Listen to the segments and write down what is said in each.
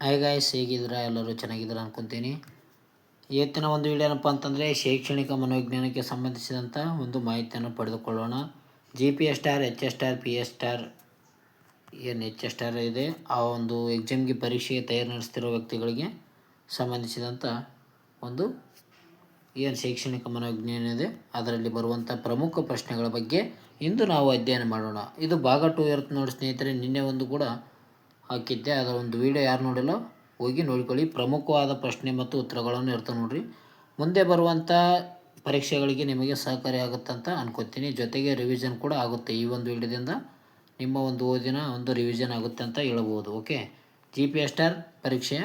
Hi guys, ಹೇಗಿದ್ದೀರಾ? ಎಲ್ಲರೂ ಚೆನ್ನಾಗಿದ್ದೀರಾ ಅನ್ಕೊತೀನಿ. ಇವತ್ತಿನ ಒಂದು ವಿಡಿಯೋ ಏನಪ್ಪ ಅಂತಂದರೆ ಶೈಕ್ಷಣಿಕ ಮನೋವಿಜ್ಞಾನಕ್ಕೆ ಸಂಬಂಧಿಸಿದಂಥ ಒಂದು ಮಾಹಿತಿಯನ್ನು ಪಡೆದುಕೊಳ್ಳೋಣ. GPA*, HS*, PS*, ಏನು HS* ಇದೆ, ಆ ಒಂದು ಎಕ್ಸಾಮ್ಗೆ ಪರೀಕ್ಷೆಗೆ ತಯಾರಿ ನಡೆಸ್ತಿರೋ ವ್ಯಕ್ತಿಗಳಿಗೆ ಸಂಬಂಧಿಸಿದಂಥ ಒಂದು ಏನು ಶೈಕ್ಷಣಿಕ ಮನೋವಿಜ್ಞಾನ ಇದೆ, ಅದರಲ್ಲಿ ಬರುವಂಥ ಪ್ರಮುಖ ಪ್ರಶ್ನೆಗಳ ಬಗ್ಗೆ ಇಂದು ನಾವು ಅಧ್ಯಯನ ಮಾಡೋಣ. ಇದು ಭಾಗ 2 ಇರುತ್ತೆ ನೋಡಿ ಸ್ನೇಹಿತರೆ. ನಿನ್ನೆ ಒಂದು ಕೂಡ ಹಾಕಿದ್ದೆ, ಅದರ ಒಂದು ವಿಡಿಯೋ ಯಾರು ನೋಡಿಲ್ಲ ಹೋಗಿ ನೋಡಿಕೊಳ್ಳಿ. ಪ್ರಮುಖವಾದ ಪ್ರಶ್ನೆ ಮತ್ತು ಉತ್ತರಗಳನ್ನು ಇರ್ತವೆ ನೋಡಿರಿ. ಮುಂದೆ ಬರುವಂಥ ಪರೀಕ್ಷೆಗಳಿಗೆ ನಿಮಗೆ ಸಹಕಾರಿ ಆಗುತ್ತಂತ ಅನ್ಕೋತೀನಿ. ಜೊತೆಗೆ ರಿವಿಷನ್ ಕೂಡ ಆಗುತ್ತೆ. ಈ ಒಂದು ವಿಡಿಯೋದಿಂದ ನಿಮ್ಮ ಒಂದು ಓದಿನ ಒಂದು ರಿವಿಷನ್ ಆಗುತ್ತೆ ಅಂತ ಹೇಳ್ಬೋದು. ಓಕೆ, GPA* ಪರೀಕ್ಷೆಯ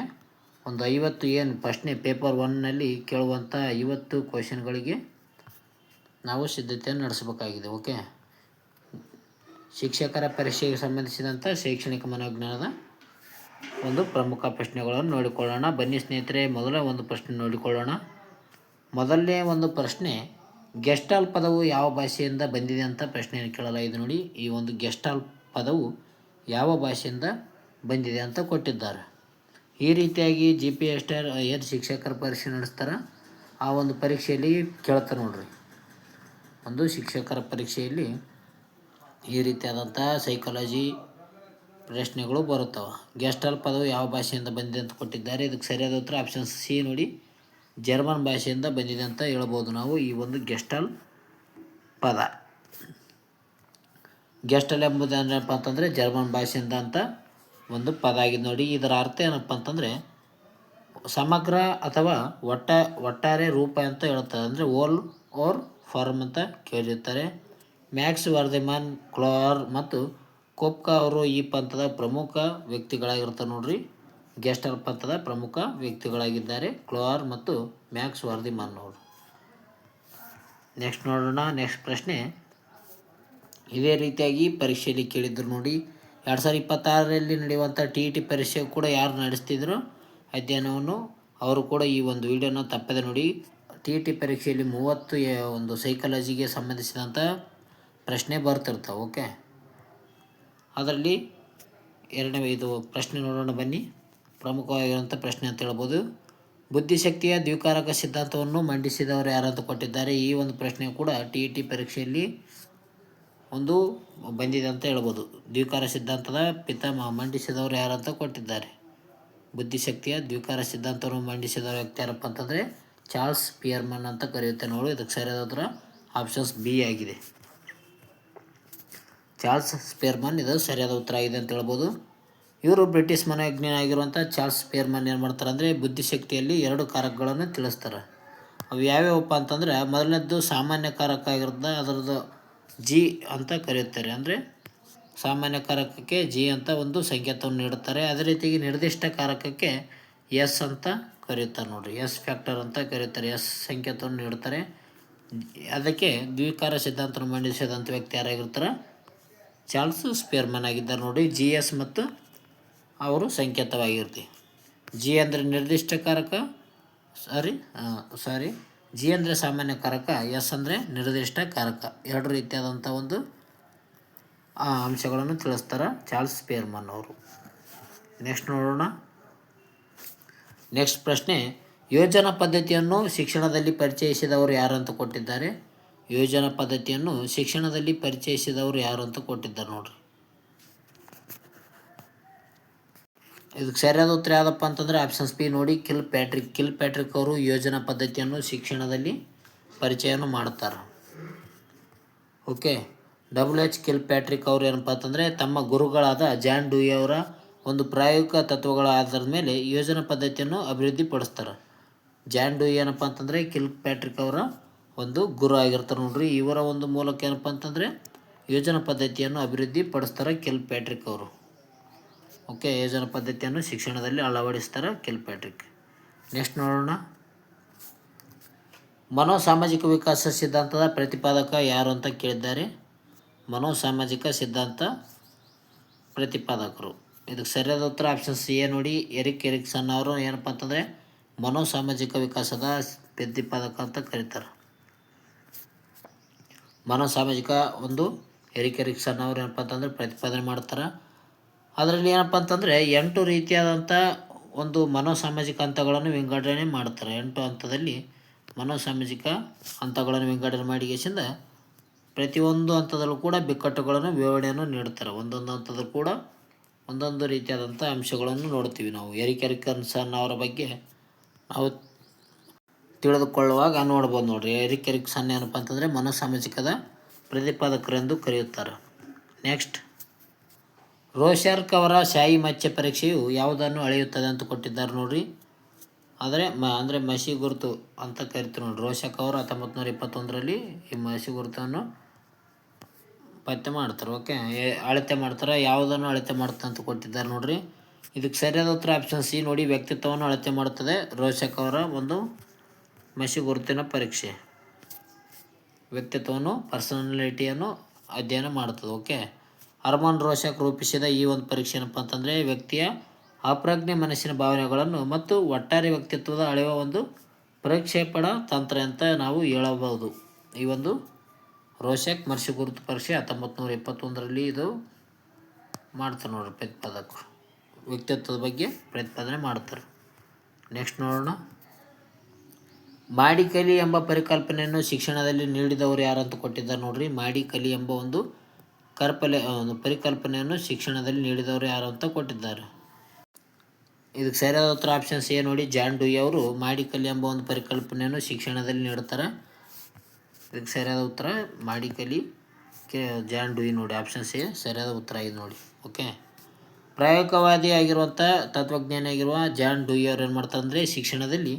ಒಂದು 50 ಏನು ಪ್ರಶ್ನೆ ಪೇಪರ್ 1ನಲ್ಲಿ ಕೇಳುವಂಥ 50 ಕ್ವಶನ್ಗಳಿಗೆ ನಾವು ಸಿದ್ಧತೆಯನ್ನು ನಡೆಸಬೇಕಾಗಿದೆ. ಓಕೆ, ಶಿಕ್ಷಕರ ಪರೀಕ್ಷೆಗೆ ಸಂಬಂಧಿಸಿದಂಥ ಶೈಕ್ಷಣಿಕ ಮನೋವಿಜ್ಞಾನದ ಒಂದು ಪ್ರಮುಖ ಪ್ರಶ್ನೆಗಳನ್ನು ನೋಡಿಕೊಳ್ಳೋಣ. ಬನ್ನಿ ಸ್ನೇಹಿತರೆ, ಮೊದಲ ಒಂದು ಪ್ರಶ್ನೆ ನೋಡಿಕೊಳ್ಳೋಣ. ಮೊದಲನೇ ಒಂದು ಪ್ರಶ್ನೆ, ಗೆಸ್ಟಾಲ್ ಪದವು ಯಾವ ಭಾಷೆಯಿಂದ ಬಂದಿದೆ ಅಂತ ಪ್ರಶ್ನೆಯನ್ನು ಕೇಳಲಾಗಿದೆ ನೋಡಿ. ಈ ಒಂದು ಗೆಸ್ಟಾಲ್ ಪದವು ಯಾವ ಭಾಷೆಯಿಂದ ಬಂದಿದೆ ಅಂತ ಕೊಟ್ಟಿದ್ದಾರೆ. ಈ ರೀತಿಯಾಗಿ GPA* ಏನು ಶಿಕ್ಷಕರ ಪರೀಕ್ಷೆ ನಡೆಸ್ತಾರೆ ಆ ಒಂದು ಪರೀಕ್ಷೆಯಲ್ಲಿ ಕೇಳ್ತಾರೆ ನೋಡ್ರಿ. ಒಂದು ಶಿಕ್ಷಕರ ಪರೀಕ್ಷೆಯಲ್ಲಿ ಈ ರೀತಿಯಾದಂಥ ಸೈಕಾಲಜಿ ಪ್ರಶ್ನೆಗಳು ಬರುತ್ತವೆ. ಗೆಸ್ಟಾಲ್ ಪದವು ಯಾವ ಭಾಷೆಯಿಂದ ಬಂದಿದೆ ಅಂತ ಕೊಟ್ಟಿದ್ದಾರೆ. ಇದಕ್ಕೆ ಸರಿಯಾದ ಉತ್ತರ ಆಪ್ಷನ್ ಸಿ ನೋಡಿ, ಜರ್ಮನ್ ಭಾಷೆಯಿಂದ ಬಂದಿದೆ ಅಂತ ಹೇಳ್ಬೋದು ನಾವು. ಈ ಒಂದು ಗೆಸ್ಟಾಲ್ ಪದ, ಗೆಸ್ಟಲ್ ಎಂಬುದು ಏನಪ್ಪ ಅಂತಂದರೆ ಜರ್ಮನ್ ಭಾಷೆಯಿಂದ ಅಂತ ಒಂದು ಪದ ಆಗಿದೆ ನೋಡಿ. ಇದರ ಅರ್ಥ ಏನಪ್ಪ ಅಂತಂದರೆ ಸಮಗ್ರ ಅಥವಾ ಒಟ್ಟಾರೆ ರೂಪ ಅಂತ ಹೇಳ್ತಾರೆ. ಅಂದರೆ ಓಲ್ ಆರ್ ಫಾರ್ಮ್ ಅಂತ ಕೇಳಿರ್ತಾರೆ. ಮ್ಯಾಕ್ಸ್ ವರ್ದೆಮಾನ್, ಕ್ಲೋರ್ ಮತ್ತು ಕೋಪ್ಕಾ ಅವರು ಈ ಪಂಥದ ಪ್ರಮುಖ ವ್ಯಕ್ತಿಗಳಾಗಿರ್ತಾರೆ ನೋಡ್ರಿ. ಗೆಸ್ಟಾಲ್ ಪಂಥದ ಪ್ರಮುಖ ವ್ಯಕ್ತಿಗಳಾಗಿದ್ದಾರೆ ಕ್ಲೋರ್ ಮತ್ತು ಮ್ಯಾಕ್ಸ್ ವರ್ದಿಮಾನ್ ಅವರು. ನೆಕ್ಸ್ಟ್ ನೋಡೋಣ. ನೆಕ್ಸ್ಟ್ ಪ್ರಶ್ನೆ ಇದೇ ರೀತಿಯಾಗಿ ಪರೀಕ್ಷೆಯಲ್ಲಿ ಕೇಳಿದ್ರು ನೋಡಿ. 2026ರಲ್ಲಿ ನಡೆಯುವಂಥ TET ಪರೀಕ್ಷೆ ಕೂಡ ಯಾರು ನಡೆಸ್ತಿದ್ರು ಅಧ್ಯಯನವನ್ನು ಅವರು ಕೂಡ ಈ ಒಂದು ವಿಡಿಯೋನ ತಪ್ಪದೆ ನೋಡಿ. TET ಪರೀಕ್ಷೆಯಲ್ಲಿ 30 ಒಂದು ಸೈಕಾಲಜಿಗೆ ಸಂಬಂಧಿಸಿದಂಥ ಪ್ರಶ್ನೆ ಬರ್ತಿರ್ತಾವೆ. ಓಕೆ, ಅದರಲ್ಲಿ ಎರಡನೇ ಇದು ಪ್ರಶ್ನೆ ನೋಡೋಣ ಬನ್ನಿ. ಪ್ರಮುಖವಾಗಿರುವಂಥ ಪ್ರಶ್ನೆ ಅಂತ ಹೇಳ್ಬೋದು. ಬುದ್ಧಿಶಕ್ತಿಯ ದ್ವಿಕಾರಕ ಸಿದ್ಧಾಂತವನ್ನು ಮಂಡಿಸಿದವರು ಯಾರಂತ ಕೊಟ್ಟಿದ್ದಾರೆ. ಈ ಒಂದು ಪ್ರಶ್ನೆ ಕೂಡ TET ಪರೀಕ್ಷೆಯಲ್ಲಿ ಒಂದು ಬಂದಿದೆ ಅಂತ ಹೇಳ್ಬೋದು. ದ್ವಿಕಾರ ಸಿದ್ಧಾಂತದ ಪಿತಾಮಹ ಮಂಡಿಸಿದವರು ಯಾರಂತ ಕೊಟ್ಟಿದ್ದಾರೆ. ಬುದ್ಧಿಶಕ್ತಿಯ ದ್ವಿಕಾರ ಸಿದ್ಧಾಂತವನ್ನು ಮಂಡಿಸಿದ ವ್ಯಕ್ತಿ ಯಾರಪ್ಪ ಅಂತಂದರೆ ಚಾರ್ಲ್ಸ್ ಸ್ಪಿಯರ್ಮನ್ ಅಂತ ಕರೆಯುತ್ತೆ ನೋಡು. ಇದಕ್ಕೆ ಸರಿಯಾದ ಉತ್ತರ ಆಪ್ಷನ್ಸ್ ಬಿ ಆಗಿದೆ. ಚಾರ್ಲ್ಸ್ ಸ್ಪಿಯರ್ಮನ್ ಇದು ಸರಿಯಾದ ಉತ್ತರ ಆಗಿದೆ ಅಂತ ಹೇಳ್ಬೋದು. ಇವರು ಬ್ರಿಟಿಷ್ ಮನೋವಿಜ್ಞಾನಿ ಆಗಿರುವಂಥ ಚಾರ್ಲ್ಸ್ ಸ್ಪಿಯರ್ಮನ್ ಏನು ಮಾಡ್ತಾರೆ ಅಂದರೆ ಬುದ್ಧಿಶಕ್ತಿಯಲ್ಲಿ 2 ಕಾರಕಗಳನ್ನು ತಿಳಿಸ್ತಾರೆ. ಅವು ಯಾವ್ಯಾವಪ್ಪ ಅಂತಂದರೆ ಮೊದಲನೇದ್ದು ಸಾಮಾನ್ಯ ಕಾರಕ ಆಗಿರುತ್ತೆ, ಅದರದ್ದು G ಅಂತ ಕರೆಯುತ್ತಾರೆ. ಅಂದರೆ ಸಾಮಾನ್ಯ ಕಾರಕಕ್ಕೆ G ಅಂತ ಒಂದು ಸಂಕೇತವನ್ನು ನೀಡುತ್ತಾರೆ. ಅದೇ ರೀತಿಯಾಗಿ ನಿರ್ದಿಷ್ಟ ಕಾರಕಕ್ಕೆ S ಅಂತ ಕರೆಯುತ್ತಾರೆ ನೋಡಿರಿ. S ಫ್ಯಾಕ್ಟರ್ ಅಂತ ಕರೆಯುತ್ತಾರೆ. S ಸಂಕೇತವನ್ನು ನೀಡುತ್ತಾರೆ. ಅದಕ್ಕೆ ದ್ವಿಕಾರ ಸಿದ್ಧಾಂತವನ್ನು ಮಂಡಿಸಿದಂಥ ವ್ಯಕ್ತಿ ಯಾರಾಗಿರ್ತಾರೆ ಚಾರ್ಲ್ಸ್ ಸ್ಪಿಯರ್ಮನ್ ಆಗಿದ್ದಾರೆ ನೋಡಿ. GS ಮತ್ತು ಅವರು ಸಂಕೇತವಾಗಿರ್ತೀವಿ. G ಅಂದರೆ ನಿರ್ದಿಷ್ಟ ಕಾರಕ, G ಅಂದರೆ ಸಾಮಾನ್ಯ ಕಾರಕ, S ಅಂದರೆ ನಿರ್ದಿಷ್ಟ ಕಾರಕ. 2 ರೀತಿಯಾದಂಥ ಒಂದು ಅಂಶಗಳನ್ನು ತಿಳಿಸ್ತಾರೆ ಚಾರ್ಲ್ಸ್ ಸ್ಪಿಯರ್ಮನ್ ಅವರು. ನೆಕ್ಸ್ಟ್ ನೋಡೋಣ. ನೆಕ್ಸ್ಟ್ ಪ್ರಶ್ನೆ, ಯೋಜನಾ ಪದ್ಧತಿಯನ್ನು ಶಿಕ್ಷಣದಲ್ಲಿ ಪರಿಚಯಿಸಿದವರು ಯಾರು ಅಂತ ಕೊಟ್ಟಿದ್ದಾರೆ. ಯೋಜನಾ ಪದ್ಧತಿಯನ್ನು ಶಿಕ್ಷಣದಲ್ಲಿ ಪರಿಚಯಿಸಿದವರು ಯಾರು ಅಂತ ಕೊಟ್ಟಿದ್ದಾರೆ ನೋಡ್ರಿ. ಇದಕ್ಕೆ ಸರಿಯಾದ ಉತ್ತರ ಯಾವುದಪ್ಪ ಅಂತಂದರೆ ಆಪ್ಷನ್ಸ್ ಬಿ ನೋಡಿ, ಕಿಲ್ ಪ್ಯಾಟ್ರಿಕ್ ಅವರು ಯೋಜನಾ ಪದ್ಧತಿಯನ್ನು ಶಿಕ್ಷಣದಲ್ಲಿ ಪರಿಚಯವನ್ನು ಮಾಡ್ತಾರೆ. ಓಕೆ, WH ಕಿಲ್ ಪ್ಯಾಟ್ರಿಕ್ ಅವರು ಏನಪ್ಪ ಅಂತಂದರೆ ತಮ್ಮ ಗುರುಗಳಾದ ಜಾನ್ ಡ್ಯೂಯಿ ಅವರ ಒಂದು ಪ್ರಾಯೋಗಿಕ ತತ್ವಗಳ ಆಧಾರದ ಮೇಲೆ ಯೋಜನಾ ಪದ್ಧತಿಯನ್ನು ಅಭಿವೃದ್ಧಿಪಡಿಸ್ತಾರೆ. ಜಾನ್ ಡ್ಯೂಯಿ ಏನಪ್ಪ ಅಂತಂದರೆ ಕಿಲ್ ಪ್ಯಾಟ್ರಿಕ್ ಅವರ ಒಂದು ಗುರು ಆಗಿರ್ತಾರೆ ನೋಡ್ರಿ. ಇವರ ಒಂದು ಮೂಲಕ ಏನಪ್ಪ ಅಂತಂದರೆ ಯೋಜನಾ ಪದ್ಧತಿಯನ್ನು ಅಭಿವೃದ್ಧಿಪಡಿಸ್ತಾರೆ ಕಿಲ್ ಪ್ಯಾಟ್ರಿಕ್ ಅವರು. ಓಕೆ, ಯೋಜನಾ ಪದ್ಧತಿಯನ್ನು ಶಿಕ್ಷಣದಲ್ಲಿ ಅಳವಡಿಸ್ತಾರೆ ಕಿಲ್ ಪ್ಯಾಟ್ರಿಕ್. ನೆಕ್ಸ್ಟ್ ನೋಡೋಣ. ಮನೋಸಾಮಾಜಿಕ ವಿಕಾಸ ಸಿದ್ಧಾಂತದ ಪ್ರತಿಪಾದಕ ಯಾರು ಅಂತ ಕೇಳಿದ್ದಾರೆ. ಮನೋಸಾಮಾಜಿಕ ಸಿದ್ಧಾಂತ ಪ್ರತಿಪಾದಕರು, ಇದಕ್ಕೆ ಸರಿಯಾದ ಉತ್ತರ ಆಪ್ಷನ್ ಸಿ ನೋಡಿ, ಎರಿಕ್ ಎರಿಕ್ಸನ್ ಅವರು ಏನಪ್ಪ ಅಂತಂದರೆ ಮನೋಸಾಮಾಜಿಕ ವಿಕಾಸದ ಪ್ರತಿಪಾದಕ ಅಂತ ಕರೀತಾರೆ. ಮನೋಸಾಮಾಜಿಕ ಒಂದು ಎರಿಕ್ ಎರಿಕ್ಸನ್ ಅವರು ಏನಪ್ಪ ಅಂತಂದರೆ ಪ್ರತಿಪಾದನೆ ಮಾಡ್ತಾರೆ. ಅದರಲ್ಲಿ ಏನಪ್ಪ ಅಂತಂದರೆ 8 ರೀತಿಯಾದಂಥ ಒಂದು ಮನೋಸಾಮಾಜಿಕ ಹಂತಗಳನ್ನು ವಿಂಗಡಣೆ ಮಾಡ್ತಾರೆ. 8 ಹಂತದಲ್ಲಿ ಮನೋಸಾಮಾಜಿಕ ಹಂತಗಳನ್ನು ವಿಂಗಡಣೆ ಮಾಡಿಗೆಸಿಂದ ಪ್ರತಿಯೊಂದು ಹಂತದಲ್ಲೂ ಕೂಡ ಬಿಕ್ಕಟ್ಟುಗಳನ್ನು ವಿವರಣೆಯನ್ನು ನೀಡ್ತಾರೆ. ಒಂದೊಂದು ಹಂತದಲ್ಲೂ ಕೂಡ ಒಂದೊಂದು ರೀತಿಯಾದಂಥ ಅಂಶಗಳನ್ನು ನೋಡ್ತೀವಿ ನಾವು. ಎರಿಕ್ ಎರಿಕ್ಸನ್ ಅವರ ಬಗ್ಗೆ ನಾವು ತಿಳಿದುಕೊಳ್ಳುವಾಗ ನೋಡ್ಬೋದು ನೋಡಿರಿ. ಎರಿಕ್ ಎರಿಕ್ಸನ್ ಏನಪ್ಪ ಅಂತಂದರೆ ಮನೋಸಾಮಾಜಿಕದ ಪ್ರತಿಪಾದಕರೆಂದು ಕರೆಯುತ್ತಾರೆ. ನೆಕ್ಸ್ಟ್, ರೋಷರ್ಕ್ ಅವರ ಶಾಯಿ ಮಚ್ಚೆ ಪರೀಕ್ಷೆಯು ಯಾವುದನ್ನು ಅಳೆಯುತ್ತದೆ ಅಂತ ಕೊಟ್ಟಿದ್ದಾರೆ ನೋಡಿರಿ. ಅಂದರೆ ಮಸಿ ಗುರುತು ಅಂತ ಕರಿತೀವಿ ನೋಡಿರಿ. ರೋಷಕ್ ಅವರು 1921ರಲ್ಲಿ ಈ ಮಸಿ ಗುರುತನ್ನು ಪತ್ತೆ ಮಾಡ್ತಾರೆ. ಓಕೆ, ಅಳತೆ ಮಾಡ್ತಾರೆ. ಯಾವುದನ್ನು ಅಳತೆ ಮಾಡುತ್ತೆ ಅಂತ ಕೊಟ್ಟಿದ್ದಾರೆ ನೋಡಿರಿ. ಇದಕ್ಕೆ ಸರಿಯಾದ ಉತ್ತರ ಆಪ್ಷನ್ ಸಿ ನೋಡಿ, ವ್ಯಕ್ತಿತ್ವವನ್ನು ಅಳತೆ ಮಾಡುತ್ತದೆ ರೋಷಕ್ ಅವರ ಒಂದು ಮಸಿ ಗುರುತಿನ ಪರೀಕ್ಷೆ. ವ್ಯಕ್ತಿತ್ವವನ್ನು, ಪರ್ಸನಾಲಿಟಿಯನ್ನು ಅಧ್ಯಯನ ಮಾಡುತ್ತದೆ. ಓಕೆ, ಹರ್ಮನ್ ರೋಷಕ್ ರೂಪಿಸಿದ ಈ ಒಂದು ಪರೀಕ್ಷೆ ಏನಪ್ಪ ಅಂತಂದರೆ ವ್ಯಕ್ತಿಯ ಅಪ್ರಜ್ಞೆ ಮನಸ್ಸಿನ ಭಾವನೆಗಳನ್ನು ಮತ್ತು ಒಟ್ಟಾರೆ ವ್ಯಕ್ತಿತ್ವದ ಅಳೆಯುವ ಒಂದು ಪ್ರಕ್ಷೇಪಣ ತಂತ್ರ ಅಂತ ನಾವು ಹೇಳಬಹುದು. ಈ ಒಂದು ರೋಷಕ್ ಮಸಿ ಗುರುತು ಪರೀಕ್ಷೆ 1921ರಲ್ಲಿ ಇದು ಮಾಡ್ತಾರೆ ನೋಡ್ರಿ. ಪ್ರತಿಪಾದಕರು ವ್ಯಕ್ತಿತ್ವದ ಬಗ್ಗೆ ಪ್ರತಿಪಾದನೆ ಮಾಡ್ತಾರೆ. ನೆಕ್ಸ್ಟ್ ನೋಡೋಣ. ಮಾಡಿ ಕಲಿ ಎಂಬ ಪರಿಕಲ್ಪನೆಯನ್ನು ಶಿಕ್ಷಣದಲ್ಲಿ ನೀಡಿದವರು ಯಾರಂತ ಕೊಟ್ಟಿದ್ದಾರೆ ನೋಡ್ರಿ. ಮಾಡಿ ಕಲಿ ಎಂಬ ಒಂದು ಪರಿಕಲ್ಪನೆಯನ್ನು ಶಿಕ್ಷಣದಲ್ಲಿ ನೀಡಿದವರು ಯಾರು ಅಂತ ಕೊಟ್ಟಿದ್ದಾರೆ. ಇದಕ್ಕೆ ಸರಿಯಾದ ಉತ್ತರ ಆಪ್ಷನ್ ಸಿ ನೋಡಿ, ಜಾನ್ ಡ್ಯೂಯಿ ಅವರು ಮಾಡಿ ಕಲಿ ಎಂಬ ಒಂದು ಪರಿಕಲ್ಪನೆಯನ್ನು ಶಿಕ್ಷಣದಲ್ಲಿ ನೀಡುತ್ತಾರೆ. ಇದಕ್ಕೆ ಸರಿಯಾದ ಉತ್ತರ ಮಾಡಿ ಕಲಿ ಜಾನ್ ಡ್ಯೂಯಿ ನೋಡಿ. ಆಪ್ಷನ್ ಸಿ ಸರಿಯಾದ ಉತ್ತರ ಆಗಿದೆ ನೋಡಿ. ಓಕೆ, ಪ್ರಾಯೋಗಿಕವಾದಿ ಆಗಿರುವಂಥ ತತ್ವಜ್ಞಾನಿ ಆಗಿರುವ ಜಾನ್ ಡ್ಯೂಯಿ ಅವರು ಏನು ಮಾಡ್ತಾರೆ ಅಂದರೆ ಶಿಕ್ಷಣದಲ್ಲಿ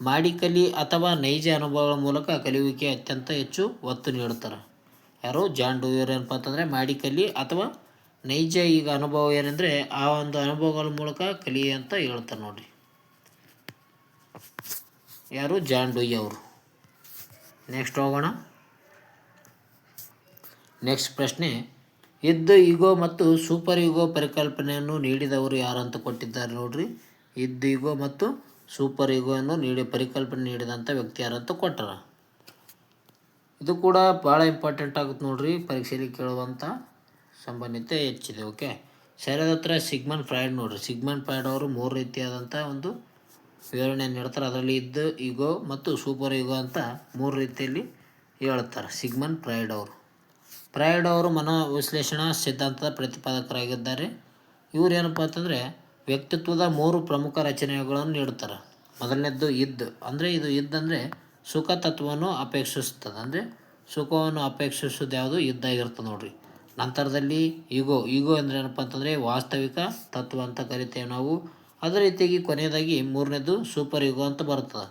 ಮಾಡಿ ಕಲಿ ಅಥವಾ ನೈಜ ಅನುಭವಗಳ ಮೂಲಕ ಕಲಿಯುವಿಕೆ ಅತ್ಯಂತ ಹೆಚ್ಚು ಒತ್ತು ನೀಡುತ್ತಾರೆ. ಯಾರು? ಜಾನ್ ಡ್ಯೂಯಿ ಅವರು ಏನಪ್ಪ ಅಂತಂದರೆ ಮಾಡಿ ಕಲಿ ಅಥವಾ ನೈಜ ಈಗ ಅನುಭವ ಏನಂದರೆ ಆ ಒಂದು ಅನುಭವಗಳ ಮೂಲಕ ಕಲಿ ಅಂತ ಹೇಳ್ತಾರೆ ನೋಡಿರಿ. ಯಾರು? ಜಾನ್ ಡ್ಯೂಯಿ ಅವರು. ನೆಕ್ಸ್ಟ್ ಹೋಗೋಣ. ನೆಕ್ಸ್ಟ್ ಪ್ರಶ್ನೆ, ಇದ್ದ ಈಗೋ ಮತ್ತು ಸೂಪರ್ ಈಗೋ ಪರಿಕಲ್ಪನೆಯನ್ನು ನೀಡಿದವರು ಯಾರು ಅಂತ ಕೊಟ್ಟಿದ್ದಾರೆ ನೋಡ್ರಿ. ಇದ್ದ ಈಗೋ ಮತ್ತು ಸೂಪರ್ ಈಗೋವನ್ನು ಪರಿಕಲ್ಪನೆ ನೀಡಿದಂಥ ವ್ಯಕ್ತಿ ಯಾರು ಅಂತ ಕೊಟ್ಟರ. ಇದು ಕೂಡ ಭಾಳ ಇಂಪಾರ್ಟೆಂಟ್ ಆಗುತ್ತೆ ನೋಡ್ರಿ. ಪರೀಕ್ಷೆಯಲ್ಲಿ ಕೇಳುವಂಥ ಸಂಬಂಧಿತೆ ಹೆಚ್ಚಿದೆ. ಓಕೆ, ಸರಿಯಾದ ಉತ್ತರ ಸಿಗ್ಮಂಡ್ ಫ್ರಾಯ್ಡ್ ನೋಡ್ರಿ. ಸಿಗ್ಮಂಡ್ ಫ್ರಾಯ್ಡ್ ಅವರು 3 ರೀತಿಯಾದಂಥ ಒಂದು ವಿವರಣೆ ನೀಡ್ತಾರೆ. ಅದರಲ್ಲಿ ಇದ್ದ ಈಗೋ ಮತ್ತು ಸೂಪರ್ ಈಗೋ ಅಂತ 3 ರೀತಿಯಲ್ಲಿ ಹೇಳ್ತಾರೆ ಸಿಗ್ಮಂಡ್ ಫ್ರಾಯ್ಡ್ ಅವರು. ಫ್ರಾಯ್ಡ್ ಅವರು ಮನೋವಿಶ್ಲೇಷಣಾ ಸಿದ್ಧಾಂತದ ಪ್ರತಿಪಾದಕರಾಗಿದ್ದಾರೆ. ಇವರು ಏನಪ್ಪ ಅಂತಂದರೆ ವ್ಯಕ್ತಿತ್ವದ 3 ಪ್ರಮುಖ ರಚನೆಗಳನ್ನು ನೀಡುತ್ತಾರೆ. ಮೊದಲನೇದ್ದು ಅಂದರೆ ಇದು ಅಂದರೆ ಸುಖ ತತ್ವವನ್ನು ಅಪೇಕ್ಷಿಸುತ್ತದೆ. ಅಂದರೆ ಸುಖವನ್ನು ಅಪೇಕ್ಷಿಸೋದು ಯಾವುದು? ಆಗಿರ್ತದೆ ನೋಡ್ರಿ. ನಂತರದಲ್ಲಿ ಈಗೋ ಅಂದರೆ ಏನಪ್ಪ ಅಂತಂದರೆ ವಾಸ್ತವಿಕ ತತ್ವ ಅಂತ ಕರಿತೇವೆ ನಾವು. ಅದೇ ರೀತಿಯಾಗಿ ಕೊನೆಯದಾಗಿ 3ನೇದು ಸೂಪರ್ ಈಗೋ ಅಂತ ಬರ್ತದೆ.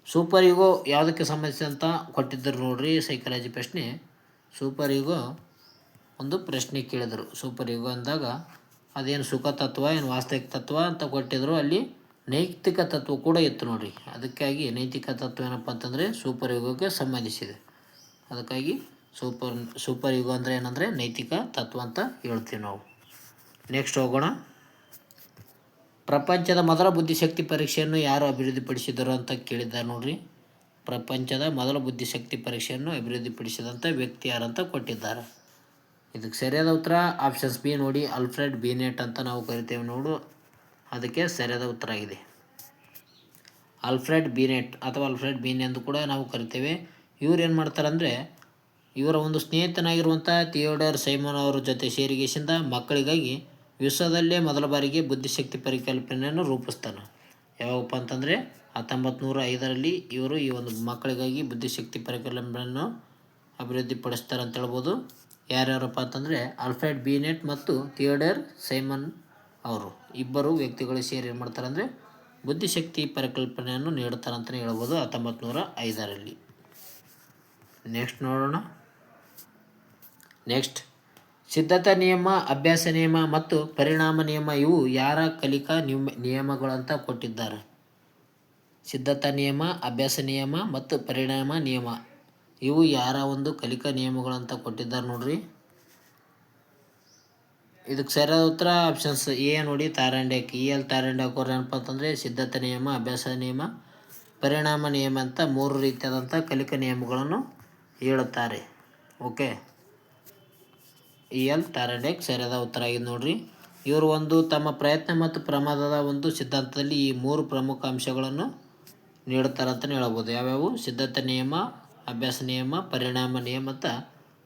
ಸೂಪರ್ ಈಗೋ ಯಾವುದಕ್ಕೆ ಸಂಬಂಧಿಸಿದಂತ ಕೊಟ್ಟಿದ್ದರು ನೋಡ್ರಿ ಸೈಕಾಲಜಿ ಪ್ರಶ್ನೆ. ಸೂಪರ್ ಈಗೋ ಒಂದು ಪ್ರಶ್ನೆ ಕೇಳಿದರು. ಸೂಪರ್ ಈಗೋ ಅಂದಾಗ ಅದೇನು ಸುಖ ತತ್ವ ಏನು ವಾಸ್ತವಿಕ ತತ್ವ ಅಂತ ಕೊಟ್ಟಿದ್ರು. ಅಲ್ಲಿ ನೈತಿಕ ತತ್ವ ಕೂಡ ಇತ್ತು ನೋಡಿರಿ. ಅದಕ್ಕಾಗಿ ನೈತಿಕ ತತ್ವ ಏನಪ್ಪ ಅಂತಂದರೆ ಸೂಪರ್ ಈಗೋಗೆ ಸಂಬಂಧಿಸಿದೆ. ಅದಕ್ಕಾಗಿ ಸೂಪರ್ ಈಗೋ ಅಂದರೆ ಏನಂದರೆ ನೈತಿಕ ತತ್ವ ಅಂತ ಹೇಳ್ತೀವಿ ನಾವು. ನೆಕ್ಸ್ಟ್ ಹೋಗೋಣ. ಪ್ರಪಂಚದ ಮೊದಲ ಬುದ್ಧಿಶಕ್ತಿ ಪರೀಕ್ಷೆಯನ್ನು ಯಾರು ಅಭಿವೃದ್ಧಿಪಡಿಸಿದರು ಅಂತ ಕೇಳಿದ್ದಾರೆ ನೋಡ್ರಿ. ಪ್ರಪಂಚದ ಮೊದಲ ಬುದ್ಧಿಶಕ್ತಿ ಪರೀಕ್ಷೆಯನ್ನು ಅಭಿವೃದ್ಧಿಪಡಿಸಿದಂಥ ವ್ಯಕ್ತಿ ಯಾರಂತ ಕೊಟ್ಟಿದ್ದಾರೆ. ಇದಕ್ಕೆ ಸರಿಯಾದ ಉತ್ತರ ಆಪ್ಷನ್ಸ್ ಬಿ ನೋಡಿ, ಆಲ್ಫ್ರೆಡ್ ಬಿನೆಟ್ ಅಂತ ನಾವು ಕರಿತೇವೆ ನೋಡು. ಅದಕ್ಕೆ ಸರಿಯಾದ ಉತ್ತರ ಆಗಿದೆ. ಆಲ್ಫ್ರೆಡ್ ಬಿನೆಟ್ ಅಥವಾ ಆಲ್ಫ್ರೆಡ್ ಬೀನ್ ಎಂದು ಕೂಡ ನಾವು ಕರಿತೇವೆ. ಇವ್ರು ಏನು ಮಾಡ್ತಾರಂದರೆ ಇವರ ಒಂದು ಸ್ನೇಹಿತನಾಗಿರುವಂಥ ಥಿಯೋಡರ್ ಸೈಮನ್ ಅವರ ಜೊತೆ ಸೇರಿಗೆಸಿಂದ ಮಕ್ಕಳಿಗಾಗಿ ವಿಶ್ವದಲ್ಲೇ ಮೊದಲ ಬಾರಿಗೆ ಬುದ್ಧಿಶಕ್ತಿ ಪರಿಕಲ್ಪನೆಯನ್ನು ರೂಪಿಸ್ತಾನೆ. ಯಾವಾಗಪ್ಪ ಅಂತಂದರೆ 1905ರಲ್ಲಿ ಇವರು ಈ ಒಂದು ಮಕ್ಕಳಿಗಾಗಿ ಬುದ್ಧಿಶಕ್ತಿ ಪರಿಕಲ್ಪನೆಯನ್ನು ಅಭಿವೃದ್ಧಿಪಡಿಸ್ತಾರೆ ಅಂತ ಹೇಳ್ಬೋದು. ಯಾರ್ಯಾರಪ್ಪ ಅಂತಂದರೆ ಆಲ್ಫ್ರೆಡ್ ಬಿನೆಟ್ ಮತ್ತು ಥಿಯೋಡರ್ ಸೈಮನ್ ಅವರು ಇಬ್ಬರು ವ್ಯಕ್ತಿಗಳು ಸೇರಿ ಏನು ಮಾಡ್ತಾರೆ ಅಂದರೆ ಬುದ್ಧಿಶಕ್ತಿ ಪರಿಕಲ್ಪನೆಯನ್ನು ನೀಡುತ್ತಾರೆ ಅಂತಲೇ ಹೇಳ್ಬೋದು 1905ರಲ್ಲಿ. ನೆಕ್ಸ್ಟ್ ನೋಡೋಣ. ನೆಕ್ಸ್ಟ್, ಸಿದ್ಧತಾ ನಿಯಮ, ಅಭ್ಯಾಸ ನಿಯಮ ಮತ್ತು ಪರಿಣಾಮ ನಿಯಮ ಇವು ಯಾರ ಕಲಿಕಾ ನಿಯಮಗಳು ಅಂತ ಕೊಟ್ಟಿದ್ದಾರೆ. ಸಿದ್ಧತಾ ನಿಯಮ, ಅಭ್ಯಾಸ ನಿಯಮ ಮತ್ತು ಪರಿಣಾಮ ನಿಯಮ ಇವು ಯಾರ ಒಂದು ಕಲಿಕಾ ನಿಯಮಗಳು ಅಂತ ಕೊಟ್ಟಿದ್ದಾರೆ ನೋಡ್ರಿ. ಇದಕ್ಕೆ ಸರಿಯಾದ ಉತ್ತರ ಆಪ್ಷನ್ಸ್ ಎ ನೋಡಿ, ತಾರಂಡ್ಯಾಕ್. ತಾರಂಡ್ಯಾಕ್ ಅವ್ರು ಏನಪ್ಪ ಅಂತಂದರೆ ಸಿದ್ಧತಾ ನಿಯಮ, ಅಭ್ಯಾಸ ನಿಯಮ, ಪರಿಣಾಮ ನಿಯಮ ಅಂತ 3 ರೀತಿಯಾದಂಥ ಕಲಿಕಾ ನಿಯಮಗಳನ್ನು ಹೇಳುತ್ತಾರೆ. ಓಕೆ, ತಾರಂಡ್ಯಾಕ್ ಸರಿಯಾದ ಉತ್ತರ ಆಗಿದೆ ನೋಡ್ರಿ. ಇವರು ಒಂದು ತಮ್ಮ ಪ್ರಯತ್ನ ಮತ್ತು ಪ್ರಮಾದದ ಒಂದು ಸಿದ್ಧಾಂತದಲ್ಲಿ ಈ 3 ಪ್ರಮುಖ ಅಂಶಗಳನ್ನು ನೀಡುತ್ತಾರೆ ಅಂತಲೇ ಹೇಳ್ಬೋದು. ಯಾವ್ಯಾವು? ಸಿದ್ಧತೆ ನಿಯಮ, ಅಭ್ಯಾಸ ನಿಯಮ, ಪರಿಣಾಮ ನಿಯಮ ಅಂತ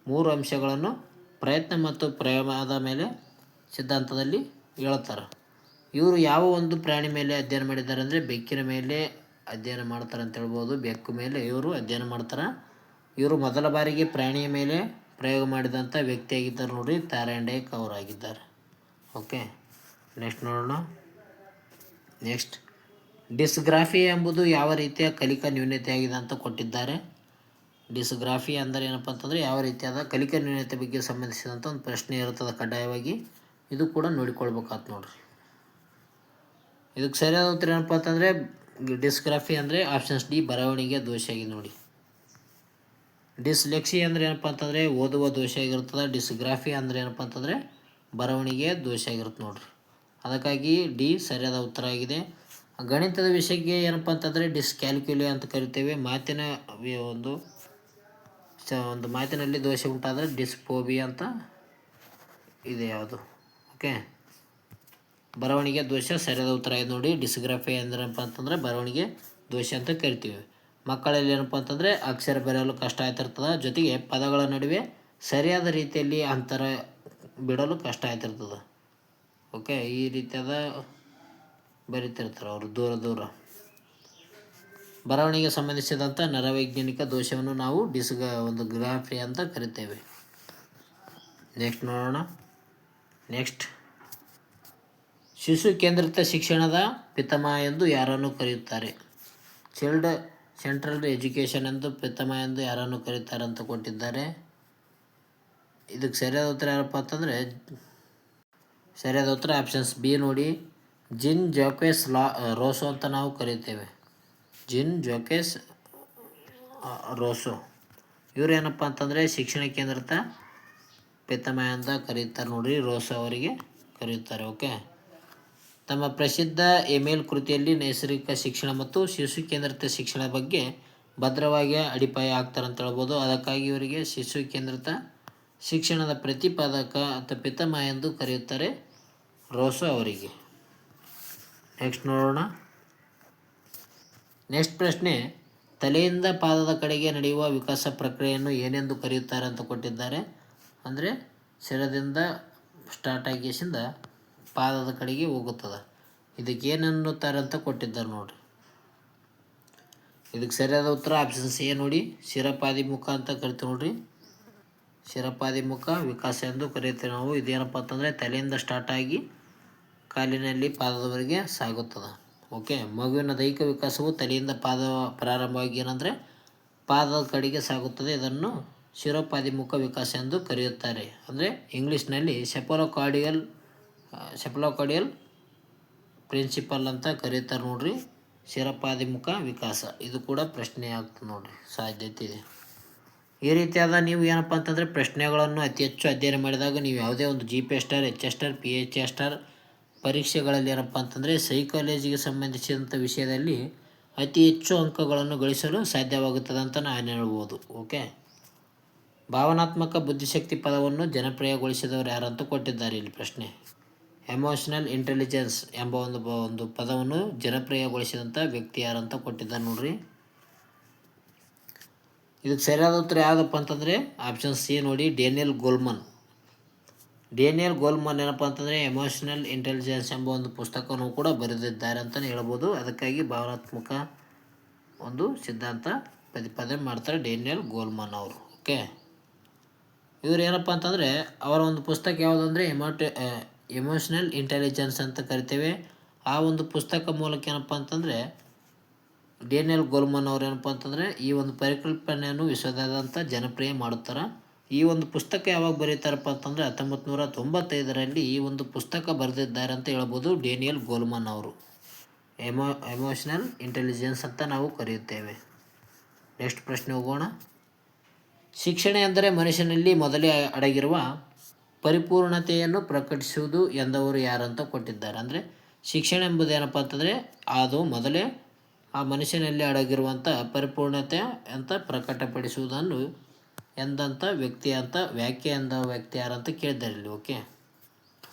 3 ಅಂಶಗಳನ್ನು ಪ್ರಯತ್ನ ಮತ್ತು ಪ್ರಮಾದದ ಮೇಲೆ ಸಿದ್ಧಾಂತದಲ್ಲಿ ಹೇಳ್ತಾರೆ. ಇವರು ಯಾವ ಒಂದು ಪ್ರಾಣಿ ಮೇಲೆ ಅಧ್ಯಯನ ಮಾಡಿದ್ದಾರೆ ಅಂದರೆ ಬೆಕ್ಕಿನ ಮೇಲೆ ಅಧ್ಯಯನ ಮಾಡ್ತಾರೆ ಅಂತ ಹೇಳ್ಬೋದು. ಬೆಕ್ಕು ಮೇಲೆ ಇವರು ಅಧ್ಯಯನ ಮಾಡ್ತಾರೆ. ಇವರು ಮೊದಲ ಬಾರಿಗೆ ಪ್ರಾಣಿಯ ಮೇಲೆ ಪ್ರಯೋಗ ಮಾಡಿದಂಥ ವ್ಯಕ್ತಿಯಾಗಿದ್ದಾರೆ ನೋಡಿ, ಥಾಯರ್ಯಾಂಡೈಕ್ ಅವರಾಗಿದ್ದಾರೆ. ಓಕೆ, ನೆಕ್ಸ್ಟ್ ನೋಡೋಣ. ನೆಕ್ಸ್ಟ್, ಡಿಸ್ಗ್ರಾಫಿ ಎಂಬುದು ಯಾವ ರೀತಿಯ ಕಲಿಕಾ ನ್ಯೂನತೆಯಾಗಿದೆ ಅಂತ ಕೊಟ್ಟಿದ್ದಾರೆ. ಡಿಸ್ಗ್ರಾಫಿ ಅಂದರೆ ಏನಪ್ಪ ಅಂತಂದರೆ ಯಾವ ರೀತಿಯಾದ ಕಲಿಕಾ ನ್ಯೂನತೆ ಬಗ್ಗೆ ಸಂಬಂಧಿಸಿದಂಥ ಒಂದು ಪ್ರಶ್ನೆ ಇರುತ್ತದೆ ಕಡ್ಡಾಯವಾಗಿ. ಇದು ಕೂಡ ನೋಡಿಕೊಳ್ಬೇಕಾಯ್ತು ನೋಡ್ರಿ. ಇದಕ್ಕೆ ಸರಿಯಾದ ಉತ್ತರ ಏನಪ್ಪ ಅಂತಂದರೆ ಡಿಸ್ಗ್ರಾಫಿ ಅಂದರೆ ಆಪ್ಷನ್ಸ್ ಡಿ, ಬರವಣಿಗೆ ದೋಷ ಆಗಿದೆ ನೋಡಿ. ಡಿಸ್ಲೆಕ್ಸಿ ಅಂದರೆ ಏನಪ್ಪ ಅಂತಂದರೆ ಓದುವ ದೋಷ ಆಗಿರ್ತದೆ. ಡಿಸ್ಗ್ರಾಫಿ ಅಂದರೆ ಏನಪ್ಪ ಅಂತಂದರೆ ಬರವಣಿಗೆ ದೋಷ ಆಗಿರುತ್ತೆ ನೋಡ್ರಿ. ಅದಕ್ಕಾಗಿ ಡಿ ಸರಿಯಾದ ಉತ್ತರ ಆಗಿದೆ. ಗಣಿತದ ವಿಷಯಕ್ಕೆ ಏನಪ್ಪ ಅಂತಂದರೆ ಡಿಸ್ಕ್ಯಾಲ್ಕ್ಯುಲಿ ಅಂತ ಕರಿತೇವೆ. ಮಾತಿನ ಒಂದು ಮಾತಿನಲ್ಲಿ ದೋಷ ಉಂಟಾದರೆ ಡಿಸ್ಫೋಬಿಯಾ ಅಂತ ಇದೆ ಯಾವುದು. ಓಕೆ, ಬರವಣಿಗೆ ದೋಷ ಸರಿಯಾದ ಉತ್ತರ ಆಗಿದೆ ನೋಡಿ. ಡಿಸ್ಗ್ರಾಫಿ ಅಂದ್ರಪ್ಪ ಅಂತಂದರೆ ಬರವಣಿಗೆ ದೋಷ ಅಂತ ಕರಿತೀವಿ. ಮಕ್ಕಳಲ್ಲಿ ಏನಪ್ಪ ಅಂತಂದರೆ ಅಕ್ಷರ ಬರೆಯಲು ಕಷ್ಟ ಆಗ್ತಿರ್ತದೆ, ಜೊತೆಗೆ ಪದಗಳ ನಡುವೆ ಸರಿಯಾದ ರೀತಿಯಲ್ಲಿ ಅಂತರ ಬಿಡಲು ಕಷ್ಟ ಆಗ್ತಿರ್ತದೆ. ಓಕೆ, ಈ ರೀತಿಯಾದ ಬರೀತಿರ್ತಾರೆ ಅವರು ದೂರ. ಬರವಣಿಗೆ ಸಂಬಂಧಿಸಿದಂಥ ನರವೈಜ್ಞಾನಿಕ ದೋಷವನ್ನು ನಾವು ಗ್ರಾಫಿ ಅಂತ ಕರಿತೇವೆ. ನೆಕ್ಸ್ಟ್ ನೋಡೋಣ. ನೆಕ್ಸ್ಟ್, ಶಿಶು ಕೇಂದ್ರಿತ ಶಿಕ್ಷಣದ ಪಿತಾಮಹ ಎಂದು ಯಾರನ್ನು ಕರೆಯುತ್ತಾರೆ? ಚೈಲ್ಡ್ ಸೆಂಟ್ರಲ್ ಎಜುಕೇಷನ್ ಎಂದು ಪಿತಾಮಹ ಎಂದು ಯಾರನ್ನು ಕರೀತಾರೆ ಅಂತ ಕೊಟ್ಟಿದ್ದಾರೆ. ಇದಕ್ಕೆ ಸರಿಯಾದ ಉತ್ತರ ಯಾರಪ್ಪ ಅಂತಂದರೆ ಸರಿಯಾದ ಉತ್ತರ ಆಪ್ಷನ್ಸ್ ಬಿ ನೋಡಿ, ಜಿನ್ ಜಾಕ್ವೆಸ್ ರೋಸೋ ಅಂತ ನಾವು ಕರೀತೇವೆ. ಜಿನ್ ಜಾಕ್ವೆಸ್ ರೋಸೋ ಇವರು ಏನಪ್ಪ ಅಂತಂದರೆ ಶಿಕ್ಷಣ ಕೇಂದ್ರಿತ ಪಿತಾಮಹ ಅಂತ ಕರೀತಾರೆ ನೋಡ್ರಿ, ರೋಸೋ ಅವರಿಗೆ ಕರೆಯುತ್ತಾರೆ. ಓಕೆ, ತಮ್ಮ ಪ್ರಸಿದ್ಧ ಎಮೇಲ್ ಕೃತಿಯಲ್ಲಿ ನೈಸರ್ಗಿಕ ಶಿಕ್ಷಣ ಮತ್ತು ಶಿಶು ಕೇಂದ್ರಿತ ಶಿಕ್ಷಣ ಬಗ್ಗೆ ಭದ್ರವಾಗಿ ಅಡಿಪಾಯ ಹಾಕ್ತಾರೆ ಅಂತ ಹೇಳ್ಬೋದು. ಅದಕ್ಕಾಗಿ ಇವರಿಗೆ ಶಿಶು ಕೇಂದ್ರಿತ ಶಿಕ್ಷಣದ ಪ್ರತಿಪಾದಕ ಅಥವಾ ಪಿತಾಮಹ ಎಂದು ಕರೆಯುತ್ತಾರೆ ರೋಸೋ ಅವರಿಗೆ. ನೆಕ್ಸ್ಟ್ ನೋಡೋಣ. ನೆಕ್ಸ್ಟ್ ಪ್ರಶ್ನೆ, ತಲೆಯಿಂದ ಪಾದದ ಕಡೆಗೆ ನಡೆಯುವ ವಿಕಾಸ ಪ್ರಕ್ರಿಯೆಯನ್ನು ಏನೆಂದು ಕರೆಯುತ್ತಾರೆ ಅಂತ ಕೊಟ್ಟಿದ್ದಾರೆ. ಅಂದರೆ ಶಿರದಿಂದ ಸ್ಟಾರ್ಟ್ ಆಗಿಸಿಂದ ಪಾದದ ಕಡೆಗೆ ಹೋಗುತ್ತದೆ. ಇದಕ್ಕೆ ಏನನ್ನುತ್ತಾರೆ ಅಂತ ಕೊಟ್ಟಿದ್ದಾರೆ ನೋಡಿರಿ. ಇದಕ್ಕೆ ಸರಿಯಾದ ಉತ್ತರ ಆಪ್ಷನ್ಸ್ ಎ ನೋಡಿ, ಶಿರಪಾದಿಮುಖ ಅಂತ ಕರಿತೀವಿ ನೋಡ್ರಿ. ಶಿರಪಾದಿಮುಖ ವಿಕಾಸ ಎಂದು ಕರೆಯುತ್ತೇವೆ ನಾವು. ಇದೇನಪ್ಪ ಅಂತಂದರೆ ತಲೆಯಿಂದ ಸ್ಟಾರ್ಟ್ ಆಗಿ ಕಾಲಿನಲ್ಲಿ ಪಾದದವರೆಗೆ ಸಾಗುತ್ತದೆ. ಓಕೆ, ಮಗುವಿನ ದೈಹಿಕ ವಿಕಾಸವು ತಲೆಯಿಂದ ಪ್ರಾರಂಭವಾಗಿ ಏನಂದರೆ ಪಾದದ ಕಡೆಗೆ ಸಾಗುತ್ತದೆ. ಇದನ್ನು ಶಿರೋಪಾದಿಮುಖ ವಿಕಾಸ ಎಂದು ಕರೆಯುತ್ತಾರೆ. ಅಂದರೆ ಇಂಗ್ಲೀಷ್ನಲ್ಲಿ ಸೆಫಲೋಕಾರ್ಡಿಯಲ್ ಪ್ರಿನ್ಸಿಪಲ್ ಅಂತ ಕರೀತಾರೆ ನೋಡ್ರಿ. ಶಿರಪಾದಿಮುಖ ವಿಕಾಸ ಇದು ಕೂಡ ಪ್ರಶ್ನೆ ಆಗ್ತದೆ ನೋಡ್ರಿ, ಸಾಧ್ಯತೆ ಇದೆ. ಈ ರೀತಿಯಾದ ನೀವು ಏನಪ್ಪ ಅಂತಂದರೆ ಪ್ರಶ್ನೆಗಳನ್ನು ಅತಿ ಹೆಚ್ಚು ಅಧ್ಯಯನ ಮಾಡಿದಾಗ ನೀವು ಯಾವುದೇ ಒಂದು GPA star, HS star, PHA star ಪರೀಕ್ಷೆಗಳಲ್ಲಿ ಏನಪ್ಪ ಅಂತಂದರೆ ಸೈಕಾಲಜಿಗೆ ಸಂಬಂಧಿಸಿದಂಥ ವಿಷಯದಲ್ಲಿ ಅತಿ ಹೆಚ್ಚು ಅಂಕಗಳನ್ನು ಗಳಿಸಲು ಸಾಧ್ಯವಾಗುತ್ತದೆ ಅಂತ ನಾನು ಹೇಳ್ಬೋದು. ಓಕೆ, ಭಾವನಾತ್ಮಕ ಬುದ್ಧಿಶಕ್ತಿ ಪದವನ್ನು ಜನಪ್ರಿಯಗೊಳಿಸಿದವರು ಯಾರಂತ ಕೊಟ್ಟಿದ್ದಾರೆ ಇಲ್ಲಿ ಪ್ರಶ್ನೆ. ಎಮೋಷನಲ್ ಇಂಟೆಲಿಜೆನ್ಸ್ ಎಂಬ ಒಂದು ಪದವನ್ನು ಜನಪ್ರಿಯಗೊಳಿಸಿದಂಥ ವ್ಯಕ್ತಿ ಯಾರಂತ ಕೊಟ್ಟಿದ್ದಾರೆ ನೋಡ್ರಿ. ಇದಕ್ಕೆ ಸರಿಯಾದ ಉತ್ತರ ಯಾವುದಪ್ಪ ಅಂತಂದರೆ ಆಪ್ಷನ್ ಸಿ ನೋಡಿ, ಡೇನಿಯಲ್ ಗೋಲ್ಮನ್ ಏನಪ್ಪ ಅಂತಂದರೆ ಎಮೋಷನಲ್ ಇಂಟೆಲಿಜೆನ್ಸ್ ಎಂಬ ಒಂದು ಪುಸ್ತಕವನ್ನು ಕೂಡ ಬರೆದಿದ್ದಾರೆ ಅಂತಲೇ ಹೇಳ್ಬೋದು. ಅದಕ್ಕಾಗಿ ಭಾವನಾತ್ಮಕ ಒಂದು ಸಿದ್ಧಾಂತ ಪ್ರತಿಪಾದನೆ ಮಾಡ್ತಾರೆ ಡೇನಿಯಲ್ ಗೋಲ್ಮನ್ ಅವರು. ಓಕೆ, ಇವರು ಏನಪ್ಪ ಅಂತಂದರೆ ಅವರ ಒಂದು ಪುಸ್ತಕ ಯಾವುದಂದರೆ ಎಮೋಷನಲ್ ಇಂಟೆಲಿಜೆನ್ಸ್ ಅಂತ ಕರಿತೇವೆ. ಆ ಒಂದು ಪುಸ್ತಕ ಮೂಲಕ ಏನಪ್ಪ ಅಂತಂದರೆ ಡೇನಿಯಲ್ ಗೋಲ್ಮನ್ ಅವರು ಏನಪ್ಪ ಅಂತಂದರೆ ಈ ಒಂದು ಪರಿಕಲ್ಪನೆಯನ್ನು ವಿಶ್ವದಾದ್ಯಂತ ಜನಪ್ರಿಯ ಮಾಡುತ್ತಾರೆ. ಈ ಒಂದು ಪುಸ್ತಕ ಯಾವಾಗ ಬರೀತಾರಪ್ಪ ಅಂತಂದರೆ 1995ರಲ್ಲಿ ಈ ಒಂದು ಪುಸ್ತಕ ಬರೆದಿದ್ದಾರೆ ಅಂತ ಹೇಳ್ಬೋದು ಡೇನಿಯಲ್ ಗೋಲ್ಮನ್ ಅವರು. ಎಮೋಷನಲ್ ಇಂಟೆಲಿಜೆನ್ಸ್ ಅಂತ ನಾವು ಕರೆಯುತ್ತೇವೆ. ನೆಕ್ಸ್ಟ್ ಪ್ರಶ್ನೆ ಹೋಗೋಣ. ಶಿಕ್ಷಣ ಎಂದರೆ ಮನುಷ್ಯನಲ್ಲಿ ಮೊದಲೇ ಅಡಗಿರುವ ಪರಿಪೂರ್ಣತೆಯನ್ನು ಪ್ರಕಟಿಸುವುದು ಎಂದವರು ಯಾರಂತ ಕೊಟ್ಟಿದ್ದಾರೆ. ಅಂದರೆ ಶಿಕ್ಷಣ ಎಂಬುದು ಏನಪ್ಪ ಅಂತಂದರೆ ಅದು ಮೊದಲೇ ಆ ಮನುಷ್ಯನಲ್ಲಿ ಅಡಗಿರುವಂಥ ಪರಿಪೂರ್ಣತೆ ಅಂತ ಪ್ರಕಟಪಡಿಸುವುದನ್ನು ಎಂದಂಥ ವ್ಯಕ್ತಿ ಅಂತ ವ್ಯಾಖ್ಯೆ ಎಂದ ವ್ಯಕ್ತಿ ಯಾರಂತ ಕೇಳಿದ್ದಾರೆ ಇಲ್ಲಿ. ಓಕೆ,